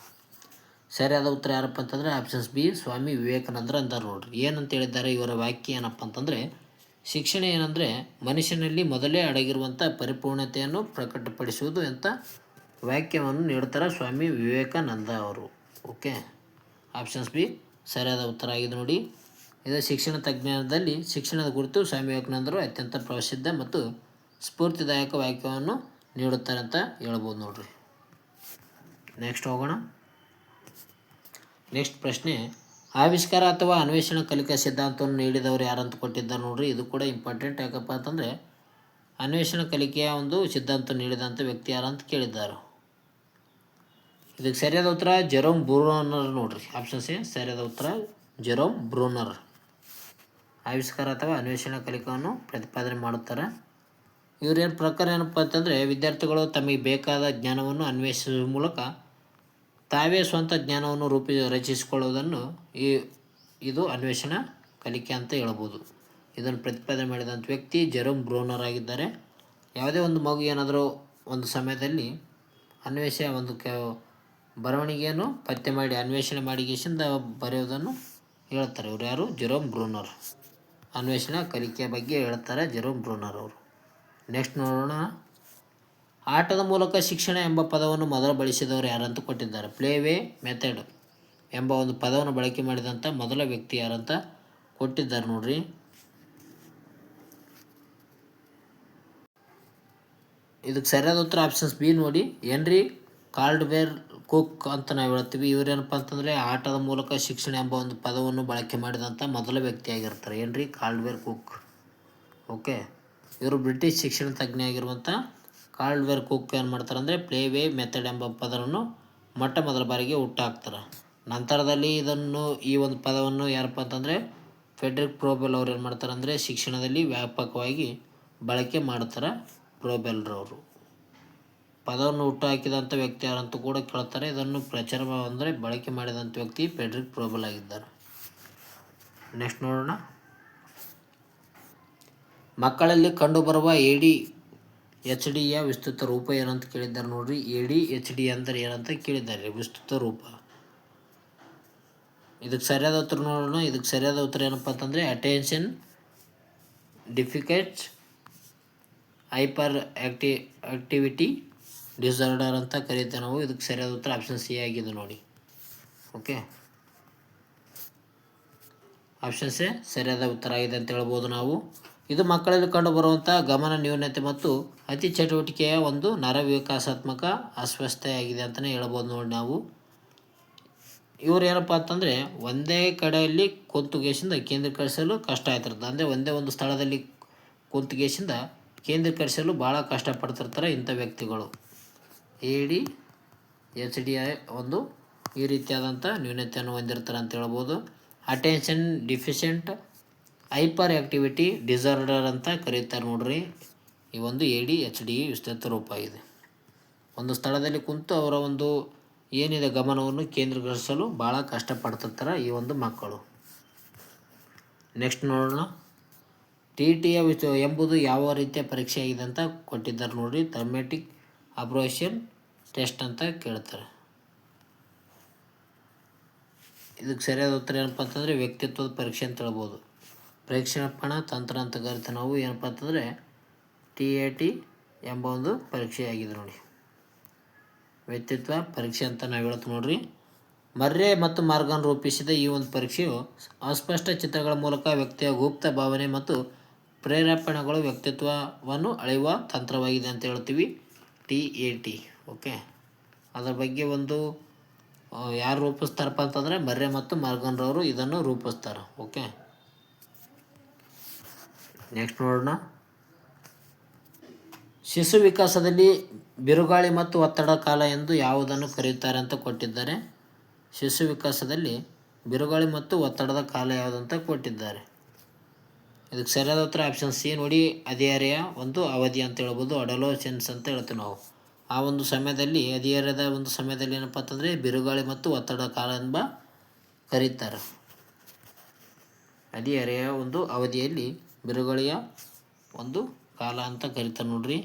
ಸರಿಯಾದ ಉತ್ತರ ಯಾರಪ್ಪ ಅಂತಂದರೆ ಆಪ್ಷನ್ಸ್ ಬಿ ಸ್ವಾಮಿ ವಿವೇಕಾನಂದರು ಅಂತಾರೆ ನೋಡ್ರಿ. ಏನಂತ ಹೇಳಿದ್ದಾರೆ ಇವರ ವಾಕ್ಯ ಏನಪ್ಪ ಅಂತಂದರೆ, ಶಿಕ್ಷಣ ಏನಂದರೆ ಮನುಷ್ಯನಲ್ಲಿ ಮೊದಲೇ ಅಡಗಿರುವಂಥ ಪರಿಪೂರ್ಣತೆಯನ್ನು ಪ್ರಕಟಪಡಿಸುವುದು ಅಂತ ವಾಕ್ಯವನ್ನು ನೀಡ್ತಾರೆ ಸ್ವಾಮಿ ವಿವೇಕಾನಂದ ಅವರು. ಓಕೆ, ಆಪ್ಷನ್ಸ್ ಬಿ ಸರಿಯಾದ ಉತ್ತರ ಆಗಿದೆ ನೋಡಿ. ಇದು ಶಿಕ್ಷಣ ತಜ್ಞಾನದಲ್ಲಿ ಶಿಕ್ಷಣದ ಕುರಿತು ಸ್ವಾಮಿ ವಿವೇಕಾನಂದರು ಅತ್ಯಂತ ಪ್ರಸಿದ್ಧ ಮತ್ತು ಸ್ಫೂರ್ತಿದಾಯಕ ವಾಕ್ಯವನ್ನು ನೀಡುತ್ತಾರೆ ಅಂತ ಹೇಳ್ಬೋದು ನೋಡ್ರಿ. ನೆಕ್ಸ್ಟ್ ಹೋಗೋಣ. ನೆಕ್ಸ್ಟ್ ಪ್ರಶ್ನೆ, ಆವಿಷ್ಕಾರ ಅಥವಾ ಅನ್ವೇಷಣ ಕಲಿಕಾ ಸಿದ್ಧಾಂತವನ್ನು ನೀಡಿದವರು ಯಾರಂತ ಕೊಟ್ಟಿದ್ದಾರೆ ನೋಡ್ರಿ. ಇದು ಕೂಡ ಇಂಪಾರ್ಟೆಂಟ್. ಯಾಕಪ್ಪ ಅಂತಂದರೆ ಅನ್ವೇಷಣ ಕಲಿಕೆಯ ಒಂದು ಸಿದ್ಧಾಂತ ನೀಡಿದಂಥ ವ್ಯಕ್ತಿ ಯಾರಂತ ಕೇಳಿದ್ದಾರೆ. ಇದಕ್ಕೆ ಸರಿಯಾದ ಉತ್ತರ ಜೆರೋಮ್ ಬ್ರೂನರ್ ನೋಡ್ರಿ. ಆಪ್ಷನ್ ಸಿ ಸರಿಯಾದ ಉತ್ತರ ಜೆರೋಮ್ ಬ್ರೂನರ್. ಆವಿಷ್ಕಾರ ಅಥವಾ ಅನ್ವೇಷಣಾ ಕಲಿಕೆಯನ್ನು ಪ್ರತಿಪಾದನೆ ಮಾಡುತ್ತಾರೆ. ಇವರೇನು ಪ್ರಕಾರ ಏನಪ್ಪ ಅಂತಂದರೆ, ವಿದ್ಯಾರ್ಥಿಗಳು ತಮಗೆ ಬೇಕಾದ ಜ್ಞಾನವನ್ನು ಅನ್ವೇಷಿಸುವ ಮೂಲಕ ತಾವೇ ಸ್ವಂತ ಜ್ಞಾನವನ್ನು ರಚಿಸಿಕೊಳ್ಳುವುದನ್ನು ಇದು ಅನ್ವೇಷಣಾ ಕಲಿಕೆ ಅಂತ ಹೇಳ್ಬೋದು. ಇದನ್ನು ಪ್ರತಿಪಾದನೆ ಮಾಡಿದಂಥ ವ್ಯಕ್ತಿ ಜೆರೋಮ್ ಬ್ರೂನರ್ ಆಗಿದ್ದಾರೆ. ಯಾವುದೇ ಒಂದು ಮಗು ಏನಾದರೂ ಒಂದು ಸಮಯದಲ್ಲಿ ಬರವಣಿಗೆಯನ್ನು ಪತ್ತೆ ಮಾಡಿ ಅನ್ವೇಷಣೆ ಮಾಡಿಗೆಸಿಂದ ಬರೆಯೋದನ್ನು ಹೇಳ್ತಾರೆ. ಇವರು ಯಾರು? Jerome Bruner. ಅನ್ವೇಷಣಾ ಕಲಿಕೆಯ ಬಗ್ಗೆ ಹೇಳ್ತಾರೆ ಜೆರೋಮ್ ಬ್ರೂನರ್ ಅವರು. ನೆಕ್ಸ್ಟ್ ನೋಡೋಣ. ಆಟದ ಮೂಲಕ ಶಿಕ್ಷಣ ಎಂಬ ಪದವನ್ನು ಮೊದಲು ಬಳಸಿದವರು ಯಾರಂತ ಕೊಟ್ಟಿದ್ದಾರೆ. ಪ್ಲೇವೇ ಮೆಥಡ್ ಎಂಬ ಒಂದು ಪದವನ್ನು ಬಳಕೆ ಮಾಡಿದಂಥ ಮೊದಲ ವ್ಯಕ್ತಿ ಯಾರಂತ ಕೊಟ್ಟಿದ್ದಾರೆ ನೋಡ್ರಿ. ಇದಕ್ಕೆ ಸರಿಯಾದ ಉತ್ತರ ಆಪ್ಷನ್ಸ್ ಬಿ ನೋಡಿ, ಹೆನ್ರಿ ಕಾಲ್ಡ್ವೆಲ್ ಕುಕ್ ಅಂತ ನಾವು ಹೇಳ್ತೀವಿ. ಇವರೇನಪ್ಪ ಅಂತಂದರೆ ಆಟದ ಮೂಲಕ ಶಿಕ್ಷಣ ಎಂಬ ಒಂದು ಪದವನ್ನು ಬಳಕೆ ಮಾಡಿದಂಥ ಮೊದಲ ವ್ಯಕ್ತಿಯಾಗಿರ್ತಾರೆ, ಹೆನ್ರಿ ಕಾಲ್ಡ್ವೆಲ್ ಕುಕ್. ಓಕೆ, ಇವರು ಬ್ರಿಟಿಷ್ ಶಿಕ್ಷಣ ತಜ್ಞ ಆಗಿರುವಂಥ ಕಾಲ್ಡ್ವೆಲ್ ಕುಕ್ ಏನು ಮಾಡ್ತಾರೆ ಅಂದರೆ ಪ್ಲೇವೇ ಮೆಥಡ್ ಎಂಬ ಪದವನ್ನು ಮೊದಲ ಬಾರಿಗೆ ಹುಟ್ಟಾಕ್ತಾರೆ. ನಂತರದಲ್ಲಿ ಈ ಒಂದು ಪದವನ್ನು ಯಾರಪ್ಪ ಅಂತಂದರೆ ಫೆಡ್ರಿಕ್ ಪ್ರೋಬೆಲ್ ಅವ್ರು ಏನು ಮಾಡ್ತಾರೆ ಅಂದರೆ ಶಿಕ್ಷಣದಲ್ಲಿ ವ್ಯಾಪಕವಾಗಿ ಬಳಕೆ ಮಾಡ್ತಾರೆ. ಪ್ರೋಬೆಲ್ರವರು ಪದವನ್ನು ಹುಟ್ಟುಹಾಕಿದಂಥ ವ್ಯಕ್ತಿ ಯಾರಂತೂ ಕೂಡ ಕೇಳ್ತಾರೆ. ಇದನ್ನು ಪ್ರಚಾರ ಅಂದರೆ ಬಳಕೆ ಮಾಡಿದಂಥ ವ್ಯಕ್ತಿ ಫೆಡ್ರಿಕ್ ಪ್ರೋಬೆಲ್ ಆಗಿದ್ದಾರೆ. ನೆಕ್ಸ್ಟ್ ನೋಡೋಣ. ಮಕ್ಕಳಲ್ಲಿ ಕಂಡುಬರುವ ADHDಯ ವಿಸ್ತೃತ ರೂಪ ಏನಂತ ಕೇಳಿದ್ದಾರೆ ನೋಡ್ರಿ. ADHD ಅಂದರೆ ಏನಂತ ಕೇಳಿದ್ದಾರೆ, ವಿಸ್ತೃತ ರೂಪ. ಇದಕ್ಕೆ ಸರಿಯಾದ ಉತ್ತರ ನೋಡೋಣ. ಇದಕ್ಕೆ ಸರಿಯಾದ ಉತ್ತರ ಏನಪ್ಪ ಅಂತಂದರೆ attention difficult hyper activity disorder ಅಂತ ಕರೀತೇವೆ ನಾವು. ಇದಕ್ಕೆ ಸರಿಯಾದ ಉತ್ತರ ಆಪ್ಷನ್ ಸಿ ಆಗಿದೆ ನೋಡಿ. ಓಕೆ, ಆಪ್ಷನ್ ಸಿ ಸರಿಯಾದ ಉತ್ತರ ಆಗಿದೆ ಅಂತ ಹೇಳ್ಬೋದು ನಾವು. ಇದು ಮಕ್ಕಳಲ್ಲಿ ಕಂಡುಬರುವಂಥ ಗಮನ ನ್ಯೂನತೆ ಮತ್ತು ಅತಿ ಚಟುವಟಿಕೆಯ ಒಂದು ನರವಿಕಾಸಾತ್ಮಕ ಅಸ್ವಸ್ಥತೆಯಾಗಿದೆ ಅಂತಲೇ ಹೇಳ್ಬೋದು ನೋಡಿ ನಾವು. ಇವರು ಏನಪ್ಪ ಅಂತಂದರೆ ಒಂದೇ ಕಡೆಯಲ್ಲಿ ಕುಂತುಗೇಶಿಂದ ಕೇಂದ್ರೀಕರಿಸಲು ಕಷ್ಟ ಆಗ್ತಿರ್ತದೆ. ಅಂದರೆ ಒಂದೇ ಒಂದು ಸ್ಥಳದಲ್ಲಿ ಕುಂತುಗೇಶಿಂದ ಕೇಂದ್ರೀಕರಿಸಲು ಭಾಳ ಕಷ್ಟಪಡ್ತಿರ್ತಾರೆ ಇಂಥ ವ್ಯಕ್ತಿಗಳು. ADHD ಒಂದು ಈ ರೀತಿಯಾದಂಥ ನ್ಯೂನತೆಯನ್ನು ಹೊಂದಿರ್ತಾರೆ ಅಂತ ಹೇಳ್ಬೋದು. Attention deficient hyper activity disorder ಅಂತ ಕರೀತಾರೆ ನೋಡ್ರಿ. ಈ ಒಂದು ADHD ವಿಸ್ತೃತ ರೂಪ ಇದೆ. ಒಂದು ಸ್ಥಳದಲ್ಲಿ ಕುಂತು ಅವರ ಒಂದು ಏನಿದೆ ಗಮನವನ್ನು ಕೇಂದ್ರೀಕರಿಸಲು ಭಾಳ ಕಷ್ಟಪಡ್ತಿರ್ತಾರೆ ಈ ಒಂದು ಮಕ್ಕಳು. ನೆಕ್ಸ್ಟ್ ನೋಡೋಣ. TT ಎಂಬುದು ಯಾವ ರೀತಿಯ ಪರೀಕ್ಷೆ ಆಗಿದೆ ಅಂತ ಕೊಟ್ಟಿದ್ದಾರೆ ನೋಡ್ರಿ. ಥರ್ಮೆಟಿಕ್ ಅಬ್ರೋಷನ್ ಟೆಸ್ಟ್ ಅಂತ ಕೇಳ್ತಾರೆ. ಇದಕ್ಕೆ ಸರಿಯಾದ ಉತ್ತರ ಏನಪ್ಪ ಅಂತಂದರೆ ವ್ಯಕ್ತಿತ್ವದ ಪರೀಕ್ಷೆ ಅಂತ ಹೇಳ್ಬೋದು. ಪ್ರೇಕ್ಷಣಾಪಣ ತಂತ್ರ ಅಂತ ಕರಿತೀವಿ ನಾವು. ಏನಪ್ಪ ಅಂತಂದರೆ TAT ಎಂಬ ಒಂದು ಪರೀಕ್ಷೆ ಆಗಿದೆ ನೋಡಿ. ವ್ಯಕ್ತಿತ್ವ ಪರೀಕ್ಷೆ ಅಂತ ನಾವು ಹೇಳ್ತೀವಿ ನೋಡ್ರಿ. ಮರ್ರೆ ಮತ್ತು ಮಾರ್ಗನ್ ರೂಪಿಸಿದ ಈ ಒಂದು ಪರೀಕ್ಷೆಯು ಅಸ್ಪಷ್ಟ ಚಿತ್ರಗಳ ಮೂಲಕ ವ್ಯಕ್ತಿಯ ಗುಪ್ತ ಭಾವನೆ ಮತ್ತು ಪ್ರೇರೇಪಣೆಗಳು ವ್ಯಕ್ತಿತ್ವವನ್ನು ಅಳೆಯುವ ತಂತ್ರವಾಗಿದೆ ಅಂತ ಹೇಳ್ತೀವಿ, TAT. ಓಕೆ, ಅದರ ಬಗ್ಗೆ ಒಂದು ಯಾರು ರೂಪಿಸ್ತಾರಪ್ಪ ಅಂತಂದರೆ ಮರ್ರೆ ಮತ್ತು ಮಾರ್ಗನ್ರವರು ಇದನ್ನು ರೂಪಿಸ್ತಾರೆ. ಓಕೆ, ನೆಕ್ಸ್ಟ್ ನೋಡೋಣ. ಶಿಶು ವಿಕಾಸದಲ್ಲಿ ಬಿರುಗಾಳಿ ಮತ್ತು ಒತ್ತಡ ಕಾಲ ಎಂದು ಯಾವುದನ್ನು ಕರೆಯುತ್ತಾರೆ ಅಂತ ಕೊಟ್ಟಿದ್ದಾರೆ. ಶಿಶು ವಿಕಾಸದಲ್ಲಿ ಬಿರುಗಾಳಿ ಮತ್ತು ಒತ್ತಡದ ಕಾಲ ಯಾವುದಂತ ಕೊಟ್ಟಿದ್ದಾರೆ. ಇದಕ್ಕೆ ಸರಿಯಾದ ಉತ್ತರ ಆಪ್ಷನ್ ಸಿ ನೋಡಿ, ಹದಿಹರೆಯ ಒಂದು ಅವಧಿ ಅಂತ ಹೇಳ್ಬೋದು, ಅಡೋಲೆಸೆನ್ಸ್ ಅಂತ ಹೇಳ್ತೀವಿ ನಾವು. ಆ ಒಂದು ಸಮಯದಲ್ಲಿ ಹದಿಹರೆಯದ ಒಂದು ಸಮಯದಲ್ಲಿ ಏನಪ್ಪ ಅಂತಂದರೆ ಬಿರುಗಾಳಿ ಮತ್ತು ಒತ್ತಡ ಕಾಲ ಎಂಬ ಕರೀತಾರೆ. ಹದಿಹರೆಯ ಒಂದು ಅವಧಿಯಲ್ಲಿ ಬಿರುಗಾಳಿಯ ಒಂದು ಕಾಲ ಅಂತ ಕರೀತಾರೆ ನೋಡ್ರಿ.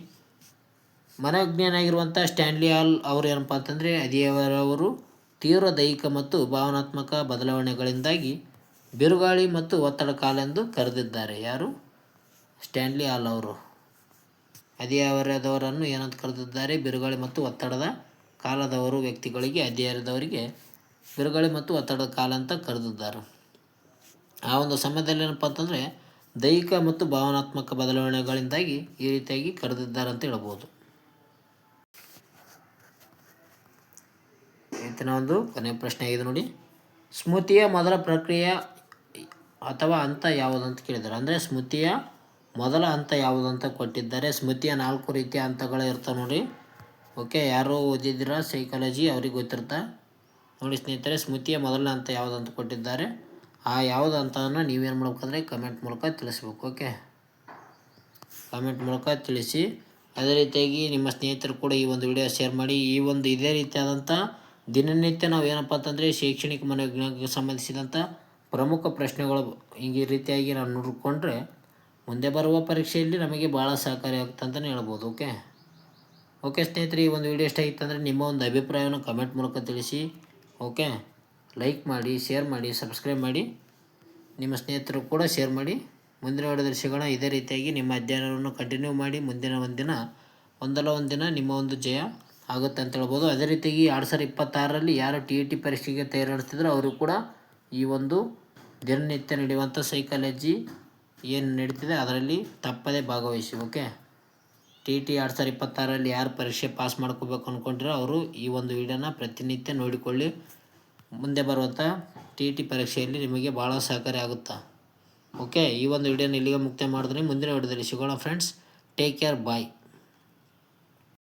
ಮನೋಜ್ಞನಾಗಿರುವಂಥ ಸ್ಟ್ಯಾನ್ಲಿ ಹಾಲ್ ಅವರು ಏನಪ್ಪ ಅಂತಂದರೆ ಹದಿಹರೆಯವರು ತೀವ್ರ ದೈಹಿಕ ಮತ್ತು ಭಾವನಾತ್ಮಕ ಬದಲಾವಣೆಗಳಿಂದಾಗಿ ಬಿರುಗಾಳಿ ಮತ್ತು ಒತ್ತಡ ಕಾಲೆಂದು ಕರೆದಿದ್ದಾರೆ. ಯಾರು? ಸ್ಟ್ಯಾನ್ಲಿ ಹಾಲ್ ಅವರು ಹದಿಹರೆಯದವರನ್ನು ಏನಂತ ಕರೆದಿದ್ದಾರೆ? ಬಿರುಗಾಳಿ ಮತ್ತು ಒತ್ತಡದ ಕಾಲದವರು. ವ್ಯಕ್ತಿಗಳಿಗೆ ಹದಿಹರೆಯದವರಿಗೆ ಬಿರುಗಾಳಿ ಮತ್ತು ಒತ್ತಡದ ಕಾಲ ಅಂತ ಕರೆದಿದ್ದಾರೆ. ಆ ಒಂದು ಸಮಯದಲ್ಲಿ ಏನಪ್ಪ ಅಂತಂದರೆ ದೈಹಿಕ ಮತ್ತು ಭಾವನಾತ್ಮಕ ಬದಲಾವಣೆಗಳಿಂದಾಗಿ ಈ ರೀತಿಯಾಗಿ ಕರೆದಿದ್ದಾರೆ ಅಂತ ಹೇಳ್ಬೋದು. ಇವತ್ತಿನ ಒಂದು ಕೊನೆಯ ಪ್ರಶ್ನೆ ಆಗಿದೆ ನೋಡಿ. ಸ್ಮೃತಿಯ ಮೊದಲ ಪ್ರಕ್ರಿಯೆ ಅಥವಾ ಹಂತ ಯಾವುದು ಅಂತ ಕೇಳಿದ್ದಾರೆ. ಅಂದರೆ ಸ್ಮೃತಿಯ ಮೊದಲ ಹಂತ ಯಾವುದು ಅಂತ ಕೊಟ್ಟಿದ್ದಾರೆ. ಸ್ಮೃತಿಯ 4 ರೀತಿಯ ಹಂತಗಳು ಇರ್ತವೆ ನೋಡಿ. ಓಕೆ, ಯಾರು ಓದಿದ್ದೀರಾ ಸೈಕಾಲಜಿ ಅವ್ರಿಗೆ ಗೊತ್ತಿರ್ತಾ ನೋಡಿ ಸ್ನೇಹಿತರೆ. ಸ್ಮೃತಿಯ ಮೊದಲನೇ ಹಂತ ಯಾವುದು ಅಂತ ಕೊಟ್ಟಿದ್ದಾರೆ. ಆ ಯಾವುದು ಹಂತವನ್ನು ನೀವೇನು ಮಾಡ್ಬೇಕಂದ್ರೆ ಕಮೆಂಟ್ ಮೂಲಕ ತಿಳಿಸ್ಬೇಕು. ಓಕೆ, ಕಮೆಂಟ್ ಮೂಲಕ ತಿಳಿಸಿ. ಅದೇ ರೀತಿಯಾಗಿ ನಿಮ್ಮ ಸ್ನೇಹಿತರು ಕೂಡ ಈ ಒಂದು ವಿಡಿಯೋ ಶೇರ್ ಮಾಡಿ. ಇದೇ ರೀತಿಯಾದಂಥ ದಿನನಿತ್ಯ ನಾವು ಏನಪ್ಪ ಅಂತಂದರೆ ಶೈಕ್ಷಣಿಕ ಮನೋವಿಜ್ಞಾನಕ್ಕೆ ಸಂಬಂಧಿಸಿದಂಥ ಪ್ರಮುಖ ಪ್ರಶ್ನೆಗಳು ಈ ರೀತಿಯಾಗಿ ನಾವು ನೋಡಿಕೊಂಡ್ರೆ ಮುಂದೆ ಬರುವ ಪರೀಕ್ಷೆಯಲ್ಲಿ ನಮಗೆ ಭಾಳ ಸಹಕಾರಿ ಆಗುತ್ತೆ ಅಂತಲೇ ಹೇಳ್ಬೋದು. ಓಕೆ ಸ್ನೇಹಿತರೆ, ಈ ಒಂದು ವಿಡಿಯೋ ಇಷ್ಟ ಆಗಿತ್ತು ಅಂದರೆ ನಿಮ್ಮ ಒಂದು ಅಭಿಪ್ರಾಯವನ್ನು ಕಮೆಂಟ್ ಮೂಲಕ ತಿಳಿಸಿ. ಓಕೆ, ಲೈಕ್ ಮಾಡಿ, ಶೇರ್ ಮಾಡಿ, ಸಬ್ಸ್ಕ್ರೈಬ್ ಮಾಡಿ, ನಿಮ್ಮ ಸ್ನೇಹಿತರು ಕೂಡ ಶೇರ್ ಮಾಡಿ. ಮುಂದಿನ ವಿಡಿಯೋದಲ್ಲಿ ಸಿಗೋಣ. ಇದೇ ರೀತಿಯಾಗಿ ನಿಮ್ಮ ಅಧ್ಯಯನವನ್ನು ಕಂಟಿನ್ಯೂ ಮಾಡಿ. ಮುಂದಿನ ಒಂದಲ್ಲ ಒಂದಿನ ನಿಮ್ಮ ಒಂದು ಜಯ ಆಗುತ್ತೆ ಅಂತ ಹೇಳ್ಬೋದು. ಅದೇ ರೀತಿಯಾಗಿ 2026ರಲ್ಲಿ ಯಾರು TET ಪರೀಕ್ಷೆಗೆ ತಯಾರಿ ಅವರು ಕೂಡ ಈ ಒಂದು ದಿನನಿತ್ಯ ನಡೆಯುವಂಥ ಸೈಕಾಲಜಿ ಏನು ನಡೀತಿದೆ ಅದರಲ್ಲಿ ತಪ್ಪದೇ ಭಾಗವಹಿಸಿ. ಓಕೆ, TET 2026ರಲ್ಲಿ ಯಾರು ಪರೀಕ್ಷೆ ಪಾಸ್ ಮಾಡ್ಕೋಬೇಕು ಅಂದ್ಕೊಂಡಿರೋ ಅವರು ಈ ಒಂದು ವಿಡಿಯೋನ ಪ್ರತಿನಿತ್ಯ ನೋಡಿಕೊಳ್ಳಿ. ಮುಂದೆ ಬರುವಂಥ TET ಪರೀಕ್ಷೆಯಲ್ಲಿ ನಿಮಗೆ ಭಾಳ ಸಹಕಾರಿ ಆಗುತ್ತಾ. ಓಕೆ, ಈ ಒಂದು ವಿಡಿಯೋನ ಇಲ್ಲಿಗೆ ಮುಕ್ತಾಯ ಮಾಡಿದ್ರೆ ಮುಂದಿನ ವಿಡಿಯೋದಲ್ಲಿ ಸಿಗೋಣ ಫ್ರೆಂಡ್ಸ್. ಟೇಕ್ ಕೇರ್, ಬಾಯ್.